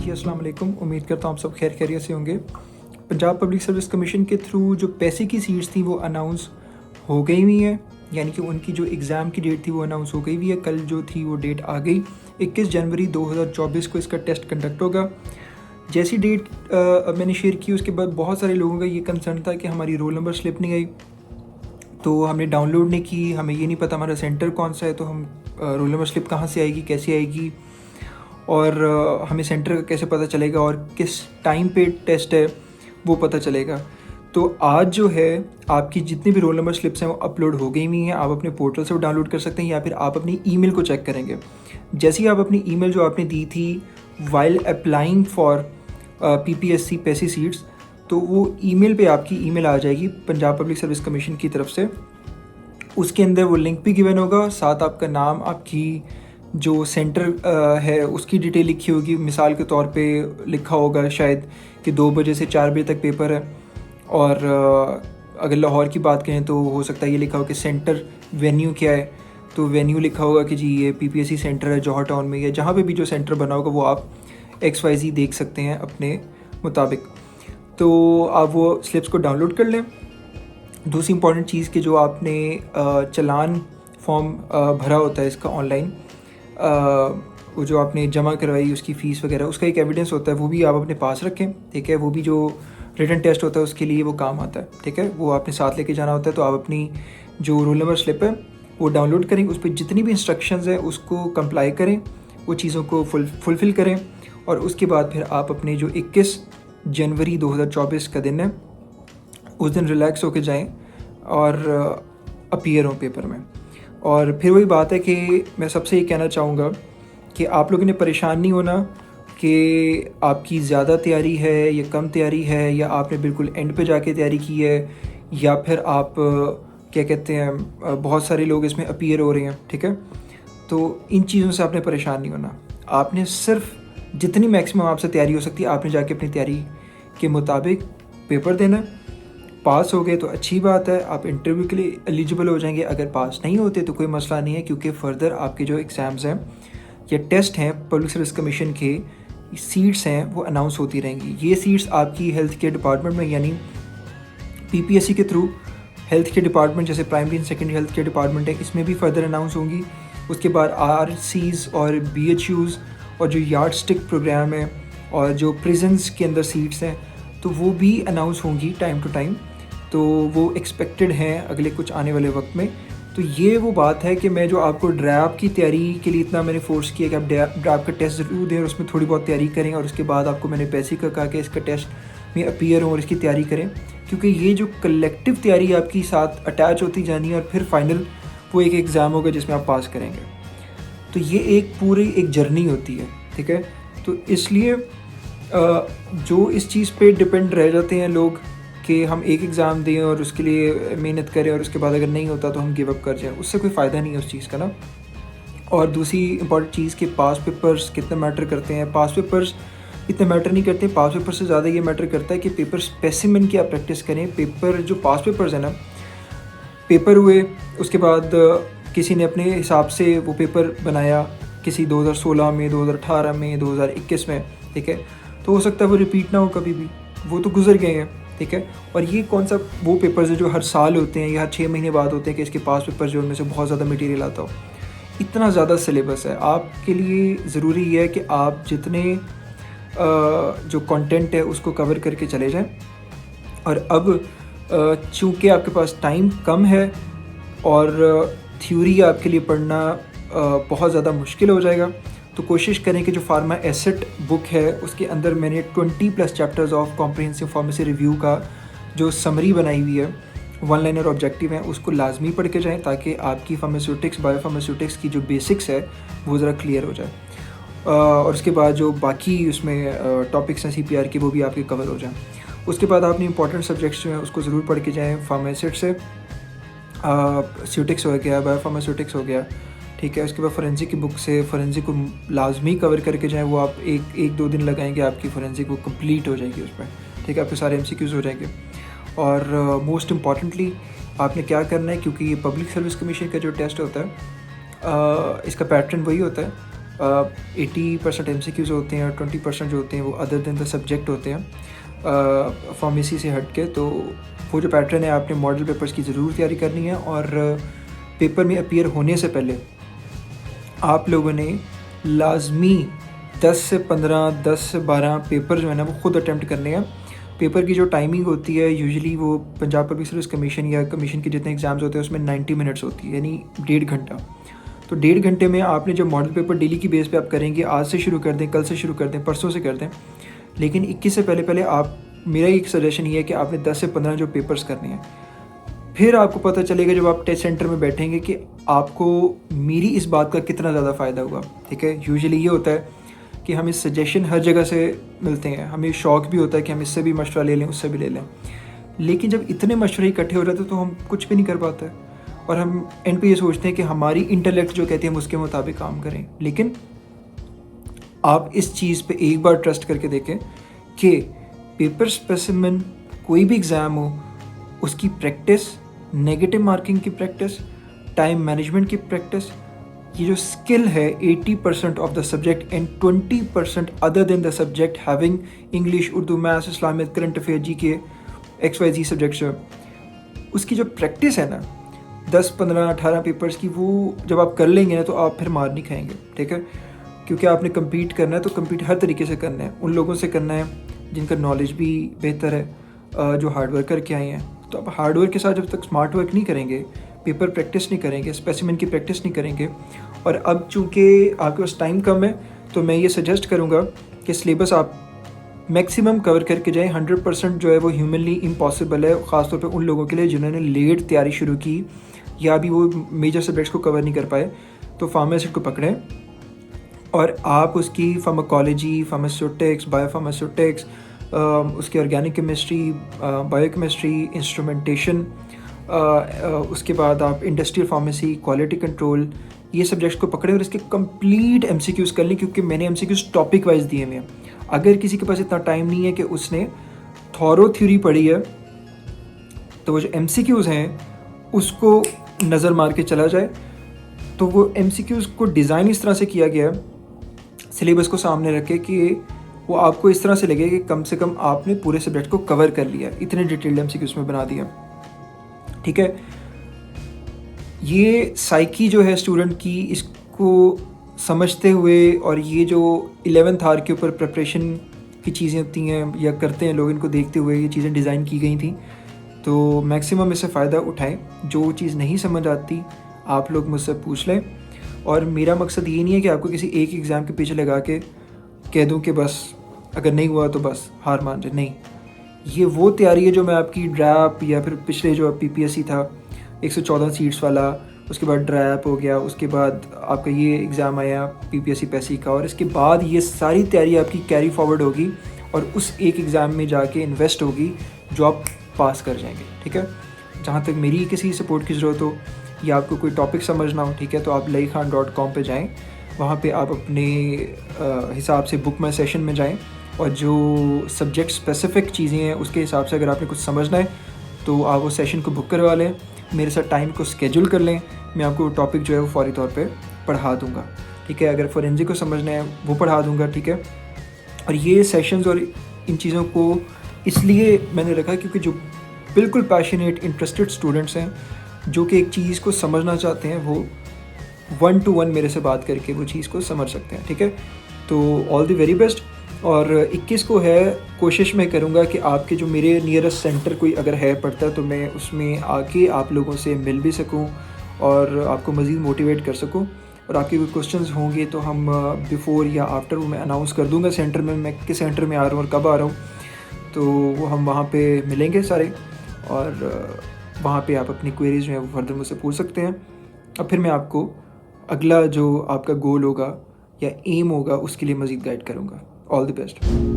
जी अस्सलाम वालेकुम। उम्मीद करता हूँ आप सब खैर खैरियत से होंगे। पंजाब पब्लिक सर्विस कमीशन के थ्रू जो पैसे की सीट्स थी वो अनाउंस हो गई हुई हैं, यानी कि उनकी जो एग्ज़ाम की डेट थी वो अनाउंस हो गई हुई है। कल जो थी वो डेट आ गई, 21 जनवरी 2024 को इसका टेस्ट कंडक्ट होगा। जैसी डेट मैंने शेयर की उसके बाद बहुत सारे लोगों का ये कंसर्न था कि हमारी रोल नंबर स्लिप नहीं आई, तो हमने डाउनलोड नहीं की, हमें ये नहीं पता हमारा सेंटर कौन सा है, तो हम रोल नंबर स्लिप कहाँ से आएगी, कैसे आएगी, और हमें सेंटर का कैसे पता चलेगा और किस टाइम पे टेस्ट है वो पता चलेगा। तो आज जो है आपकी जितनी भी रोल नंबर स्लिप्स हैं वो अपलोड हो गई हुई हैं। आप अपने पोर्टल से वो डाउनलोड कर सकते हैं या फिर आप अपनी ईमेल को चेक करेंगे। जैसे ही आप अपनी ईमेल जो आपने दी थी वाइल अप्लाइंग फॉर PPSC पैसी सीट्स, तो वो ईमेल पे आपकी ईमेल आ जाएगी पंजाब पब्लिक सर्विस कमीशन की तरफ से। उसके अंदर वो लिंक भी गिवन होगा, साथ आपका नाम, आपकी जो सेंटर है उसकी डिटेल लिखी होगी। मिसाल के तौर पे लिखा होगा शायद कि 2 बजे से 4 बजे तक पेपर है, और अगर लाहौर की बात करें तो हो सकता है ये लिखा हो कि सेंटर वेन्यू क्या है, तो वेन्यू लिखा होगा कि जी ये PPSC सेंटर है जौहर टाउन में, या जहाँ पे भी जो सेंटर बना होगा वो आप XYZ देख सकते हैं अपने मुताबिक। तो आप वो स्लिप्स को डाउनलोड कर लें। दूसरी इंपॉर्टेंट चीज़ कि जो आपने चालान फॉर्म भरा होता है इसका ऑनलाइन, वो जो आपने जमा करवाई उसकी फ़ीस वगैरह, उसका एक एविडेंस होता है, वो भी आप अपने पास रखें, ठीक है। वो भी जो रिटन टेस्ट होता है उसके लिए वो काम आता है, ठीक है। वो आपने साथ लेके जाना होता है। तो आप अपनी जो रोल नंबर स्लिप है वो डाउनलोड करें, उस पर जितनी भी इंस्ट्रक्शंस हैं उसको कंप्लाई करें, वो चीज़ों को फुलफ़िल करें, और उसके बाद फिर आप अपने जो 21 जनवरी 2024 का दिन है उस दिन रिलैक्स होके जाएं और अपीयर हों पेपर में। और फिर वही बात है कि मैं सबसे ये कहना चाहूँगा कि आप लोगों ने परेशान नहीं होना कि आपकी ज़्यादा तैयारी है या कम तैयारी है, या आपने बिल्कुल एंड पे जाके तैयारी की है, या फिर आप क्या कहते हैं बहुत सारे लोग इसमें अपीयर हो रहे हैं, ठीक है। तो इन चीज़ों से आपने परेशान नहीं होना। आपने सिर्फ जितनी मैक्सिमम आपसे तैयारी हो सकती है आपने जाके अपनी तैयारी के मुताबिक पेपर देना। पास हो गए तो अच्छी बात है, आप इंटरव्यू के लिए एलिजिबल हो जाएंगे। अगर पास नहीं होते तो कोई मसला नहीं है, क्योंकि फ़र्दर आपके जो एग्ज़ाम्स हैं या टेस्ट हैं पब्लिक सर्विस कमीशन के, सीट्स हैं वो अनाउंस होती रहेंगी। ये सीट्स आपकी हेल्थ केयर डिपार्टमेंट में, यानी PPSC के थ्रू हेल्थ केयर डिपार्टमेंट जैसे primary and secondary health care department है, इसमें भी फ़र्दर अनाउंस होंगी। उसके बाद RCs और BHUs और जो यार्ड स्टिक प्रोग्राम है और जो प्रिजन्स के अंदर सीट्स हैं तो वो भी अनाउंस होंगी टाइम टू टाइम। तो वो एक्सपेक्टेड हैं अगले कुछ आने वाले वक्त में। तो ये वो बात है कि मैं जो आपको ड्रैप की तैयारी के लिए इतना मैंने फोर्स किया कि आप ड्रैप का टेस्ट ज़रूर दें और उसमें थोड़ी बहुत तैयारी करें, और उसके बाद आपको मैंने पैसे का कहा कि इसका टेस्ट में अपीयर हों और इसकी तैयारी करें, क्योंकि ये जो कलेक्टिव तैयारी आपकी साथ अटैच होती जानी है और फिर फाइनल वो एक एग्ज़ाम होगा जिसमें आप पास करेंगे। तो ये एक पूरी एक जर्नी होती है, ठीक है। तो इसलिए जो इस चीज़ पे डिपेंड रह जाते हैं लोग कि हम एक एग्ज़ाम दें और उसके लिए मेहनत करें और उसके बाद अगर नहीं होता तो हम गिव अप कर जाएं, उससे कोई फ़ायदा नहीं है उस चीज़ का ना। और दूसरी इंपॉर्टेंट चीज़ कि पास पेपर्स कितने मैटर करते हैं। पास पेपर्स इतने मैटर नहीं करते, पास पेपर से ज़्यादा ये मैटर करता है कि पेपर स्पेसिमेन की आप प्रैक्टिस करें। पेपर जो पास पेपर्स हैं ना, पेपर हुए उसके बाद किसी ने अपने हिसाब से वो पेपर बनाया, किसी 2016 में, 2018 में, 2021 में, ठीक है। तो हो सकता है वो रिपीट ना हो कभी भी, वो तो गुजर गए हैं, ठीक है। और ये कौन सा वो पेपर्स है जो हर साल होते हैं या हर 6 महीने बाद होते हैं कि इसके पास पेपर जो उनमें से बहुत ज़्यादा मटेरियल आता हो। इतना ज़्यादा सिलेबस है, आपके लिए ज़रूरी है कि आप जितने जो कंटेंट है उसको कवर करके चले जाएं। और अब चूँकि आपके पास टाइम कम है और थ्योरी आपके लिए पढ़ना बहुत ज़्यादा मुश्किल हो जाएगा, तो कोशिश करें कि जो फार्मा एसेट बुक है उसके अंदर मैंने 20+ chapters of comprehensive pharmacy review का जो समरी बनाई हुई है, 1 लाइनर ऑब्जेक्टिव है, उसको लाजमी पढ़ के जाएं ताकि आपकी फार्मास्यूटिक्स बायोफार्मास्यूटिक्स की जो बेसिक्स है वो ज़रा क्लियर हो जाए। और उसके बाद जो बाकी उसमें टॉपिक्स हैं CPR के वो भी आपके कवर हो जाएं। उसके बाद आपने इंपॉर्टेंट सब्जेक्ट्स जो हैं उसको ज़रूर पढ़ के जाएँ। फार्मासिस्ट से स्यूटिक्स हो गया, बायोफार्मास्यूटिक्स हो गया, ठीक है। उसके बाद फोरेंसिक की बुक से फोरेंसिक को लाजमी कवर करके जाएँ। वो आप एक 2 दिन लगाएंगे, आपकी फोरेंसिक वो कंप्लीट हो जाएगी उसमें, ठीक है। आपके सारे MCQs हो जाएंगे। और मोस्ट इम्पॉर्टेंटली आपने क्या करना है, क्योंकि ये पब्लिक सर्विस कमीशन का जो टेस्ट होता है इसका पैटर्न वही होता है 80% MCQs होते हैं और 20% जो होते हैं वो अदर देन द सब्जेक्ट होते हैं फार्मेसी से हट के। तो वो जो पैटर्न है, आपने मॉडल पेपर्स की ज़रूर तैयारी करनी है और पेपर में अपीयर होने से पहले आप लोगों ने लाजमी 10 से 15, 10 से 12 पेपर जो है ना वो ख़ुद अटैम्प्ट करने हैं। पेपर की जो टाइमिंग होती है यूजुअली वो पंजाब पब्लिक सर्विस कमीशन या कमीशन के जितने एग्ज़ाम्स होते हैं उसमें 90 मिनट्स होती है, यानी 1.5 घंटा। तो 1.5 घंटे में आपने जो मॉडल पेपर डेली की बेस पे आप करेंगे, आज से शुरू कर दें, कल से शुरू कर दें, परसों से कर दें, लेकिन 21 से पहले आप, मेरा एक सजेशन ये है कि आपने 10 से 15 जो पेपर्स करने हैं। फिर आपको पता चलेगा जब आप टेस्ट सेंटर में बैठेंगे कि आपको मेरी इस बात का कितना ज़्यादा फ़ायदा हुआ। ठीक है, यूजुअली ये होता है कि हमें सजेशन हर जगह से मिलते हैं, हमें शौक़ भी होता है कि हम इससे भी मशवरा ले लें, उससे भी ले लें, लेकिन जब इतने मशवरे इकट्ठे हो जाते हैं तो हम कुछ भी नहीं कर पाते और हम एंड पे ये सोचते हैं कि हमारी इंटेलेक्ट जो कहती है हम उसके मुताबिक काम करें। लेकिन आप इस चीज़ पे एक बार ट्रस्ट करके देखें कि पेपर स्पेसिमेन कोई भी एग्ज़ाम हो, उसकी प्रैक्टिस, नेगेटिव मार्किंग की प्रैक्टिस, टाइम मैनेजमेंट की प्रैक्टिस, ये जो स्किल है 80% of the subject and 20% other than the subject having English, Urdu, maths, Islamic, current affair, GK, XYZ subjects, उसकी जो प्रैक्टिस है ना 10, 15, 18 पेपर्स की, वो जब आप कर लेंगे ना तो आप फिर मार नहीं खाएंगे। ठीक है, क्योंकि आपने कम्पीट करना है तो कम्पीट हर तरीके से करना है, उन लोगों से करना है जिनका नॉलेज भी बेहतर है, जो हार्ड वर्क करके आए हैं। तो आप हार्ड वर्क के साथ जब तक स्मार्ट वर्क नहीं करेंगे, पेपर प्रैक्टिस नहीं करेंगे, स्पेसिमेन की प्रैक्टिस नहीं करेंगे, और अब चूँकि आपके पास टाइम कम है तो मैं ये सजेस्ट करूँगा कि सिलेबस आप मैक्सिमम कवर करके जाएं। 100% जो है वो ह्यूमनली इम्पॉसिबल है, ख़ासतौर पे उन लोगों के लिए जिन्होंने लेट तैयारी शुरू की या अभी वो मेजर सब्जेक्ट्स को कवर नहीं कर पाए। तो फार्मासिस्ट को पकड़ें और आप उसकी फार्माकोलॉजी, फार्मास्यूटिक्स, बायोफार्मास्यूटिक्स, उसकी ऑर्गेनिक केमिस्ट्री, बायोकेमिस्ट्री, इंस्ट्रूमेंटेशन, उसके बाद आप इंडस्ट्रियल फार्मेसी, क्वालिटी कंट्रोल, ये सब्जेक्ट्स को पकड़े और इसके कंप्लीट MCQs कर लें, क्योंकि मैंने MCQs टॉपिक वाइज दिए हुए हैं। अगर किसी के पास इतना टाइम नहीं है कि उसने थॉरो थ्योरी पढ़ी है, तो वो जो MCQs हैं उसको नज़र मार के चला जाए। तो वो MCQs को डिज़ाइन इस तरह से किया गया है, सिलेबस को सामने रखे, कि वो आपको इस तरह से लगे कि कम से कम आपने पूरे सब्जेक्ट को कवर कर लिया, इतने डिटेल्ड MCQs में बना दिया। ठीक है, ये साइकी जो है स्टूडेंट की, इसको समझते हुए और ये जो 11th आवर के ऊपर प्रिपरेशन की चीज़ें होती हैं या करते हैं लोग, इनको देखते हुए ये चीज़ें डिज़ाइन की गई थी। तो मैक्सिमम इससे फ़ायदा उठाएं। जो चीज़ नहीं समझ आती आप लोग मुझसे पूछ लें, और मेरा मकसद ये नहीं है कि आपको किसी एक एग्ज़ाम के पीछे लगा के कह दूं कि बस अगर नहीं हुआ तो बस हार मान जाए। नहीं, ये वो तैयारी है जो मैं आपकी ड्रैप या फिर पिछले जो PPSC था 114 सीट्स वाला, उसके बाद ड्रैप हो गया, उसके बाद आपका ये एग्ज़ाम आया PPSC पैसी का, और इसके बाद ये सारी तैयारी आपकी कैरी फॉरवर्ड होगी और उस एक एग्ज़ाम में जाके इन्वेस्ट होगी जो आप पास कर जाएंगे। ठीक है, जहाँ तक मेरी किसी सपोर्ट की ज़रूरत हो या आपको कोई टॉपिक समझना हो, ठीक है, तो आप laikhan.com पे जाएं, वहाँ पे आप अपने हिसाब से बुक माई सेशन में जाएं और जो सब्जेक्ट स्पेसिफ़िक चीज़ें हैं उसके हिसाब से अगर आपने कुछ समझना है तो आप वो सेशन को बुक करवा लें, मेरे साथ टाइम को स्केड्यूल कर लें, मैं आपको टॉपिक जो है वो फौरी तौर पे पढ़ा दूँगा। ठीक है, अगर फोरेंसिक को समझना है वो पढ़ा दूँगा। ठीक है, और ये सेशंस और इन चीज़ों को इसलिए मैंने रखा क्योंकि जो बिल्कुल पैशनेट इंटरेस्टेड स्टूडेंट्स हैं जो कि एक चीज़ को समझना चाहते हैं, वो 1-to-1 मेरे से बात करके वो चीज़ को समझ सकते हैं। ठीक है, तो ऑल द वेरी बेस्ट। और 21 को है, कोशिश मैं करूँगा कि आपके जो मेरे नियरेस्ट सेंटर कोई अगर है पड़ता है तो मैं उसमें आके आप लोगों से मिल भी सकूँ और आपको मज़ीद मोटिवेट कर सकूँ। और आपके कोई क्वेश्चंस होंगे तो हम बिफ़ोर या आफ्टर वो मैं अनाउंस कर दूँगा सेंटर में, मैं किस सेंटर में आ रहा हूँ और कब आ रहा हूँ, तो वो हम वहाँ पे मिलेंगे सारे, और वहाँ पे आप अपनी क्वेरीज जो है वो फर्दर मुझसे पूछ सकते हैं। अब फिर मैं आपको अगला जो आपका गोल होगा या एम होगा उसके लिए मज़ीद गाइड करूँगा। All the best.